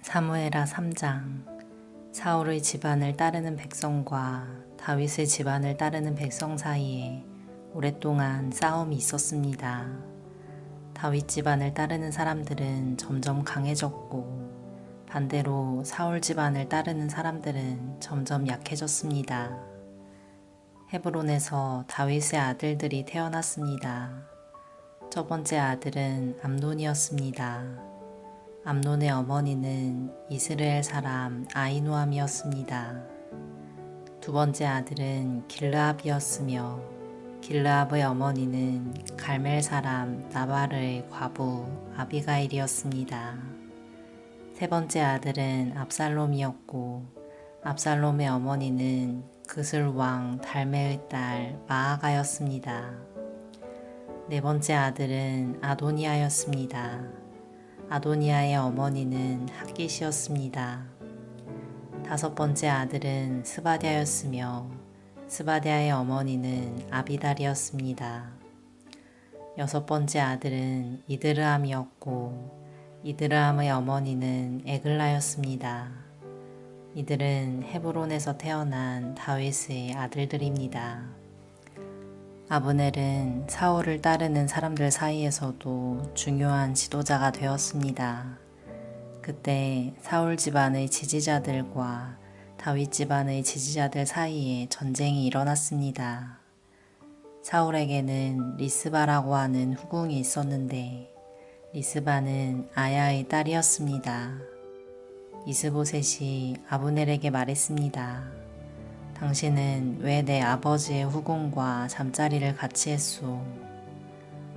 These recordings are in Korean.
사무엘하 3장. 사울의 집안을 따르는 백성과 다윗의 집안을 따르는 백성 사이에 오랫동안 싸움이 있었습니다. 다윗 집안을 따르는 사람들은 점점 강해졌고 반대로 사울 집안을 따르는 사람들은 점점 약해졌습니다. 헤브론에서 다윗의 아들들이 태어났습니다. 첫 번째 아들은 암논이었습니다. 암논의 어머니는 이스라엘 사람 아히노암이었습니다. 두 번째 아들은 길르압이었으며 길르압의 어머니는 갈멜 사람 나발의 과부 아비가일이었습니다. 세 번째 아들은 압살롬이었고 압살롬의 어머니는 그슬 왕 달메의 딸 마아가였습니다. 네 번째 아들은 아도니아였습니다. 아도니아의 어머니는 핫깃이었습니다. 다섯 번째 아들은 스바랴였으며 스바랴의 어머니는 아비달이었습니다. 여섯 번째 아들은 이드르암이었고 이드르암의 어머니는 에글라였습니다. 이들은 헤브론에서 태어난 다윗의 아들들입니다. 아브넬은 사울을 따르는 사람들 사이에서도 중요한 지도자가 되었습니다. 그때 사울 집안의 지지자들과 다윗 집안의 지지자들 사이에 전쟁이 일어났습니다. 사울에게는 리스바라고 하는 후궁이 있었는데 리스바는 아야의 딸이었습니다. 이스보셋이 아브넬에게 말했습니다. 당신은 왜 내 아버지의 후궁과 잠자리를 같이 했소?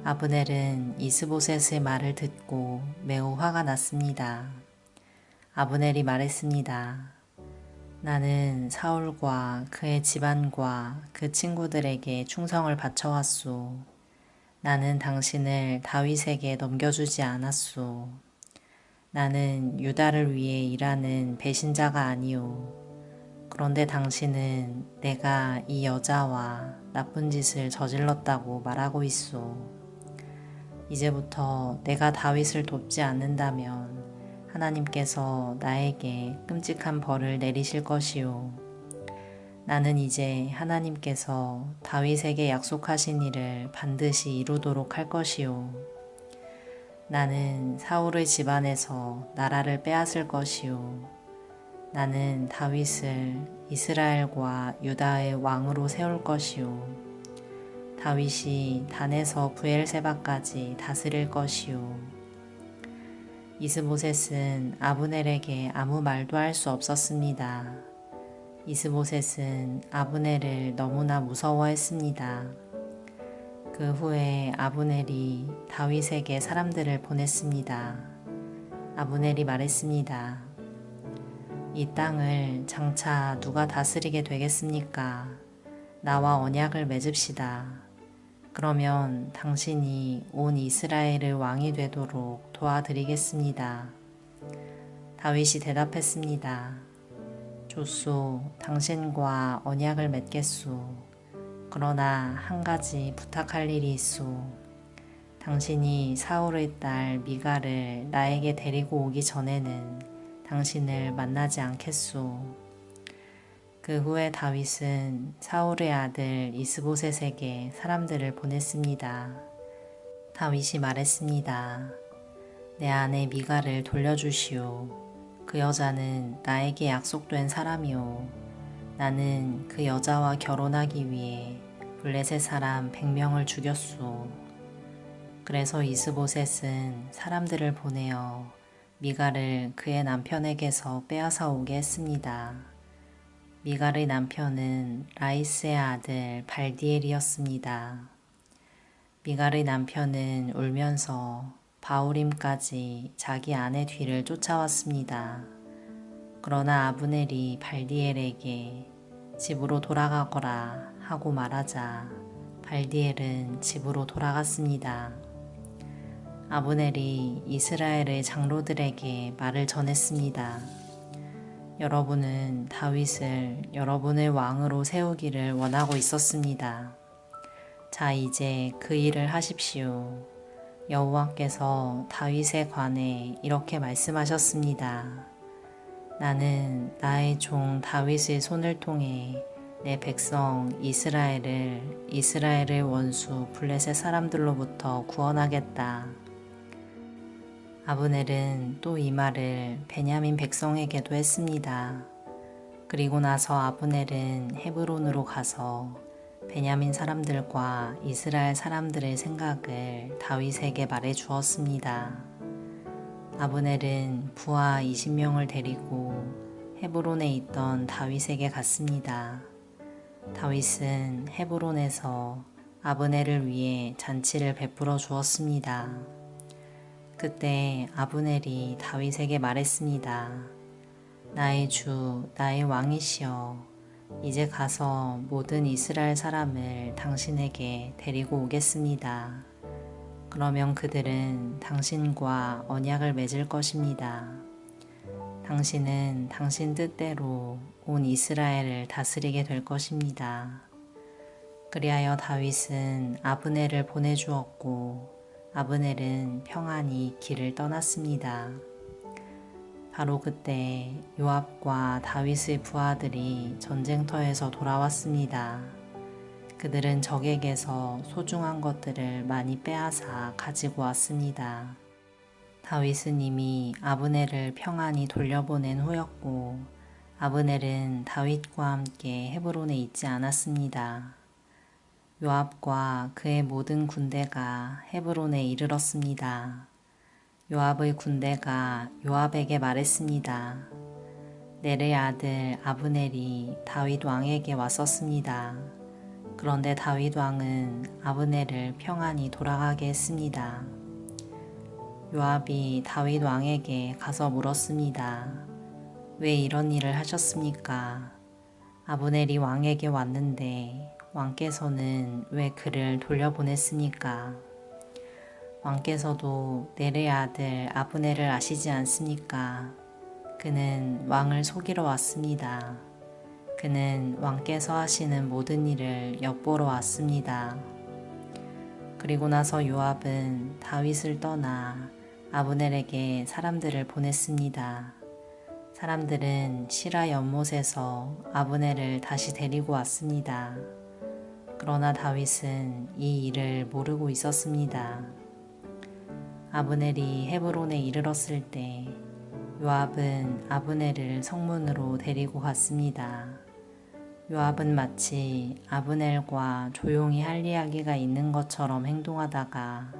아브넬은 이스보셋의 말을 듣고 매우 화가 났습니다. 아브넬이 말했습니다. 나는 사울과 그의 집안과 그 친구들에게 충성을 바쳐왔소. 나는 당신을 다윗에게 넘겨주지 않았소. 나는 유다를 위해 일하는 배신자가 아니오. 그런데 당신은 내가 이 여자와 나쁜 짓을 저질렀다고 말하고 있소. 이제부터 내가 다윗을 돕지 않는다면 하나님께서 나에게 끔찍한 벌을 내리실 것이오. 나는 이제 하나님께서 다윗에게 약속하신 일을 반드시 이루도록 할 것이오. 나는 사울의 집안에서 나라를 빼앗을 것이오. 나는 다윗을 이스라엘과 유다의 왕으로 세울 것이오. 다윗이 단에서 브엘세바까지 다스릴 것이오. 이스보셋은 아브넬에게 아무 말도 할 수 없었습니다. 이스보셋은 아브넬을 너무나 무서워했습니다. 그 후에 아브넬이 다윗에게 사람들을 보냈습니다. 아브넬이 말했습니다. 이 땅을 장차 누가 다스리게 되겠습니까? 나와 언약을 맺읍시다. 그러면 당신이 온 이스라엘의 왕이 되도록 도와드리겠습니다. 다윗이 대답했습니다. 좋소, 당신과 언약을 맺겠소. 그러나 한 가지 부탁할 일이 있소. 당신이 사울의 딸 미갈을 나에게 데리고 오기 전에는 당신을 만나지 않겠소. 그 후에 다윗은 사울의 아들 이스보셋에게 사람들을 보냈습니다. 다윗이 말했습니다. 내 아내 미갈을 돌려주시오. 그 여자는 나에게 약속된 사람이오. 나는 그 여자와 결혼하기 위해 블레셋 사람 100명을 죽였소. 그래서 이스보셋은 사람들을 보내어 미갈을 그의 남편에게서 빼앗아 오게 했습니다. 미갈의 남편은 라이스의 아들 발디엘이었습니다. 미갈의 남편은 울면서 바후림까지 자기 아내 뒤를 쫓아왔습니다. 그러나 아브넬이 발디엘에게 집으로 돌아가거라 하고 말하자 발디엘은 집으로 돌아갔습니다. 아브넬이 이스라엘의 장로들에게 말을 전했습니다. 여러분은 다윗을 여러분의 왕으로 세우기를 원하고 있었습니다. 자, 이제 그 일을 하십시오. 여호와께서 다윗에 관해 이렇게 말씀하셨습니다. 나는 나의 종 다윗의 손을 통해 내 백성 이스라엘의 원수 블레셋 사람들로부터 구원하겠다. 아브넬은 또 이 말을 베냐민 백성에게도 했습니다. 그리고 나서 아브넬은 헤브론으로 가서 베냐민 사람들과 이스라엘 사람들의 생각을 다윗에게 말해 주었습니다. 아브넬은 부하 20명을 데리고 헤브론에 있던 다윗에게 갔습니다. 다윗은 헤브론에서 아브넬을 위해 잔치를 베풀어 주었습니다. 그때 아브넬이 다윗에게 말했습니다. 나의 주, 나의 왕이시여, 이제 가서 모든 이스라엘 사람을 당신에게 데리고 오겠습니다. 그러면 그들은 당신과 언약을 맺을 것입니다. 당신은 당신 뜻대로 온 이스라엘을 다스리게 될 것입니다. 그리하여 다윗은 아브넬을 보내주었고 아브넬은 평안히 길을 떠났습니다. 바로 그때 요압과 다윗의 부하들이 전쟁터에서 돌아왔습니다. 그들은 적에게서 소중한 것들을 많이 빼앗아 가지고 왔습니다. 다윗은 이미 아브넬을 평안히 돌려보낸 후였고 아브넬은 다윗과 함께 헤브론에 있지 않았습니다. 요압과 그의 모든 군대가 헤브론에 이르렀습니다. 요압의 군대가 요압에게 말했습니다. 넬의 아들 아브넬이 다윗 왕에게 왔었습니다. 그런데 다윗 왕은 아브넬을 평안히 돌아가게 했습니다. 요압이 다윗 왕에게 가서 물었습니다. 왜 이런 일을 하셨습니까? 아브넬이 왕에게 왔는데 왕께서는 왜 그를 돌려보냈습니까? 왕께서도 넬의 아들 아브넬을 아시지 않습니까? 그는 왕을 속이러 왔습니다. 그는 왕께서 하시는 모든 일을 엿보러 왔습니다. 그리고 나서 요압은 다윗을 떠나 아브넬에게 사람들을 보냈습니다. 사람들은 시라 연못에서 아브넬을 다시 데리고 왔습니다. 그러나 다윗은 이 일을 모르고 있었습니다. 아브넬이 헤브론에 이르렀을 때 요압은 아브넬을 성문으로 데리고 갔습니다. 요압은 마치 아브넬과 조용히 할 이야기가 있는 것처럼 행동하다가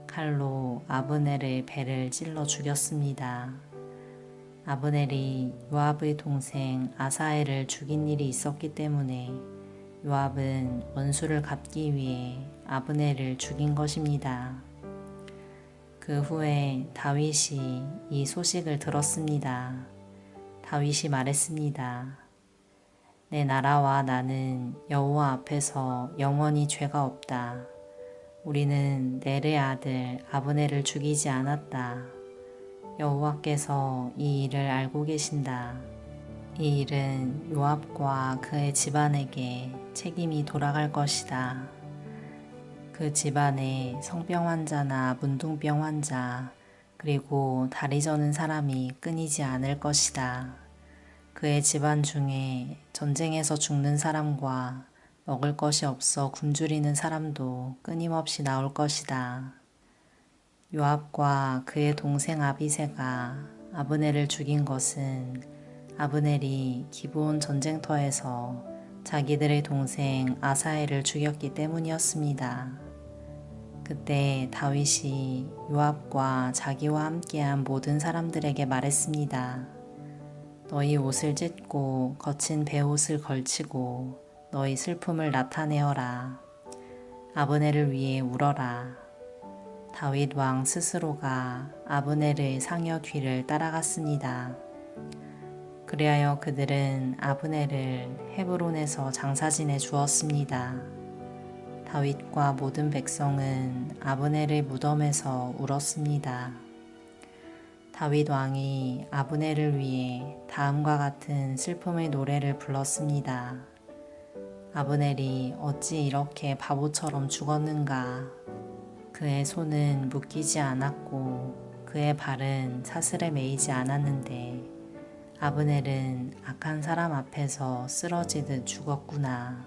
칼로 아브넬의 배를 찔러 죽였습니다. 아브넬이 요압의 동생 아사엘을 죽인 일이 있었기 때문에 요압은 원수를 갚기 위해 아브넬을 죽인 것입니다. 그 후에 다윗이 이 소식을 들었습니다. 다윗이 말했습니다. 내 나라와 나는 여호와 앞에서 영원히 죄가 없다. 우리는 넬의 아들 아브넬을 죽이지 않았다. 여호와께서 이 일을 알고 계신다. 이 일은 요압과 그의 집안에게 책임이 돌아갈 것이다. 그 집안에 성병 환자나 문둥병 환자 그리고 다리 저는 사람이 끊이지 않을 것이다. 그의 집안 중에 전쟁에서 죽는 사람과 먹을 것이 없어 굶주리는 사람도 끊임없이 나올 것이다. 요압과 그의 동생 아비새가 아브넬을 죽인 것은 아브넬이 기브온 전쟁터에서 자기들의 동생 아사엘을 죽였기 때문이었습니다. 그때 다윗이 요압과 자기와 함께한 모든 사람들에게 말했습니다. 너희 옷을 찢고 거친 베옷을 걸치고 너희 슬픔을 나타내어라. 아브넬을 위해 울어라. 다윗 왕 스스로가 아브넬의 상여 뒤를 따라갔습니다. 그리하여 그들은 아브넬을 헤브론에서 장사 지내 주었습니다. 다윗과 모든 백성은 아브넬의 무덤에서 울었습니다. 다윗 왕이 아브넬을 위해 다음과 같은 슬픔의 노래를 불렀습니다. 아브넬이 어찌 이렇게 바보처럼 죽었는가? 그의 손은 묶이지 않았고 그의 발은 사슬에 매이지 않았는데 아브넬은 악한 사람 앞에서 쓰러지듯 죽었구나.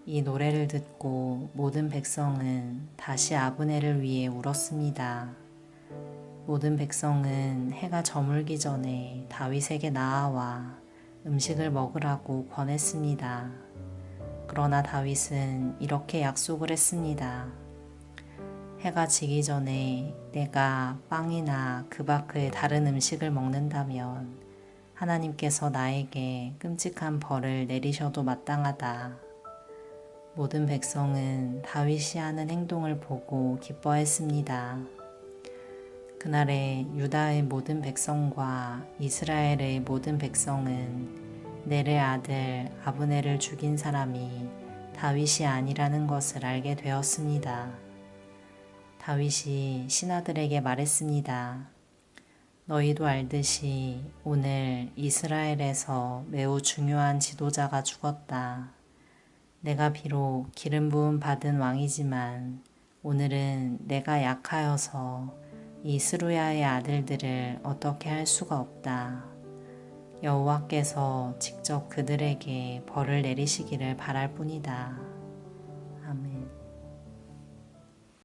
이 노래를 듣고 모든 백성은 다시 아브넬을 위해 울었습니다. 모든 백성은 해가 저물기 전에 다윗에게 나아와 음식을 먹으라고 권했습니다. 그러나 다윗은 이렇게 약속을 했습니다. 해가 지기 전에 내가 빵이나 그 밖의 다른 음식을 먹는다면 하나님께서 나에게 끔찍한 벌을 내리셔도 마땅하다. 모든 백성은 다윗이 하는 행동을 보고 기뻐했습니다. 그날에 유다의 모든 백성과 이스라엘의 모든 백성은 넬의 아들 아브넬을 죽인 사람이 다윗이 아니라는 것을 알게 되었습니다. 다윗이 신하들에게 말했습니다. 너희도 알듯이 오늘 이스라엘에서 매우 중요한 지도자가 죽었다. 내가 비록 기름 부음 받은 왕이지만 오늘은 내가 약하여서 이 스루야의 아들들을 어떻게 할 수가 없다. 여호와께서 직접 그들에게 벌을 내리시기를 바랄 뿐이다.